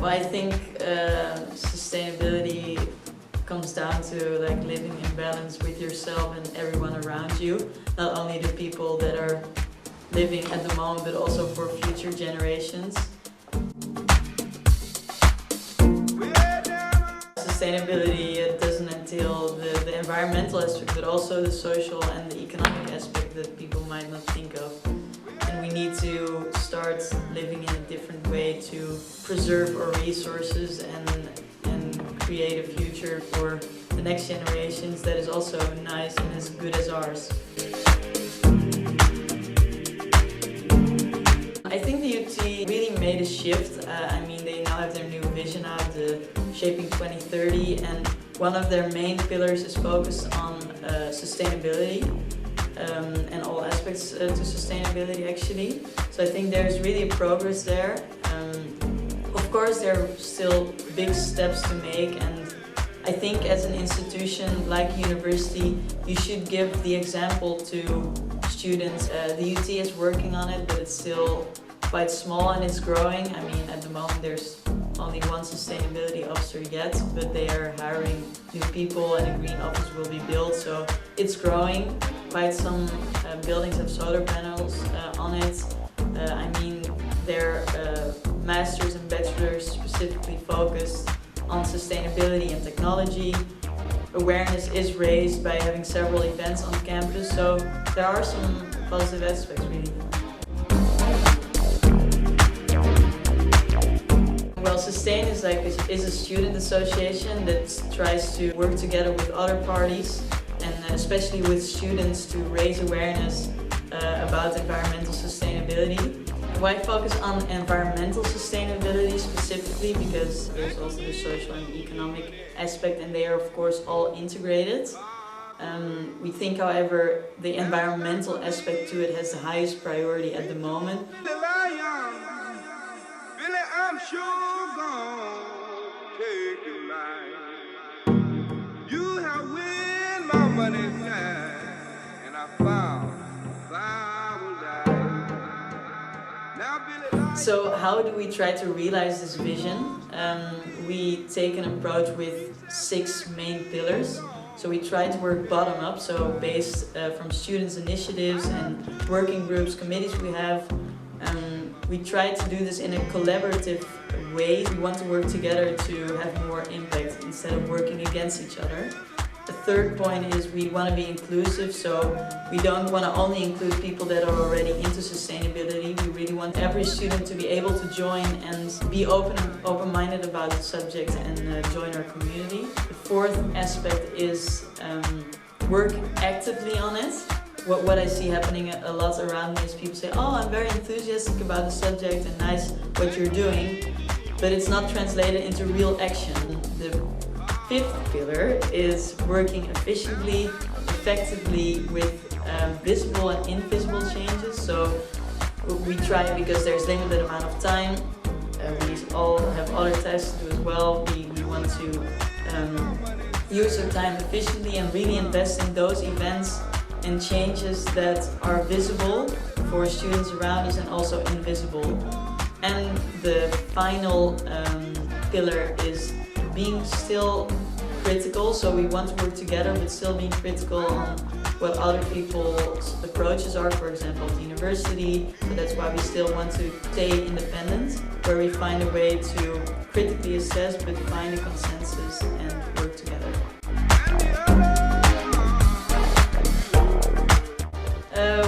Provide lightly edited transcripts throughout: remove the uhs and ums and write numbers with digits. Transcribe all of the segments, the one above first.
Well, I think sustainability comes down to like living in balance with yourself and everyone around you. Not only the people that are living at the moment, but also for future generations. Sustainability doesn't entail the environmental aspect, but also the social and the economic aspect that people might not think of. And we need to start living in a different way to preserve our resources and create a future for the next generations that is also nice and as good as ours. I think the UT really made a shift. They now have their new vision out, the Shaping 2030, and one of their main pillars is focused on sustainability. And all aspects to sustainability actually. So I think there's really progress there. Of course there are still big steps to make, and I think as an institution like university you should give the example to students. The UT is working on it, but it's still quite small and it's growing. At the moment there's only one sustainability officer yet, but they are hiring new people and a green office will be built, so it's growing. Quite some buildings have solar panels on it. They're masters and bachelors specifically focused on sustainability and technology. Awareness is raised by having several events on campus, so there are some positive aspects really. Well, Sustain is a student association that tries to work together with other parties and especially with students to raise awareness about environmental sustainability. Why focus on environmental sustainability specifically? Because there's also the social and economic aspect, and they are of course all integrated. We think, however, the environmental aspect to it has the highest priority at the moment. So how do we try to realize this vision? We take an approach with 6 main pillars. So we try to work bottom up, so based from students' initiatives and working groups, committees we have. We try to do this in a collaborative way. We want to work together to have more impact instead of working against each other. The third point is we want to be inclusive, so we don't want to only include people that are already into sustainability. We really want every student to be able to join and be open-minded about the subject and join our community. The fourth aspect is work actively on it. What I see happening a lot around me is people say, oh, I'm very enthusiastic about the subject and nice what you're doing, but it's not translated into real action. The fifth pillar is working efficiently, effectively with visible and invisible changes. So we try, because there's limited amount of time, we all have other tasks to do as well. We want to use our time efficiently and really invest in those events and changes that are visible for students around us and also invisible. And the final pillar is being still critical, so we want to work together but still being critical on what other people's approaches are, for example at the university. So that's why we still want to stay independent, where we find a way to critically assess but find a consensus and work together.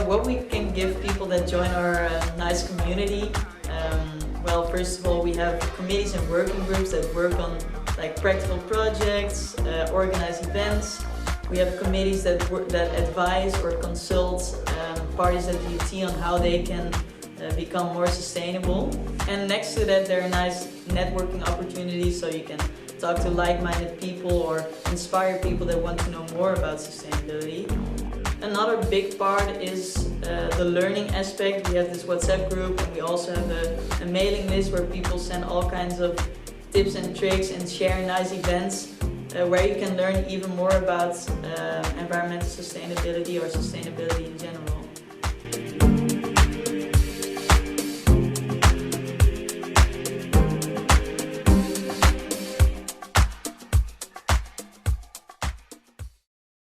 What we can give people that join our nice community. Well, first of all, we have committees and working groups that work on practical projects, organize events. We have committees that advise or consult parties at the UT on how they can become more sustainable. And next to that, there are nice networking opportunities, so you can talk to like-minded people or inspire people that want to know more about sustainability. another big part is the learning aspect. We have this WhatsApp group, and we also have a mailing list where people send all kinds of tips and tricks and share nice events where you can learn even more about environmental sustainability or sustainability in general.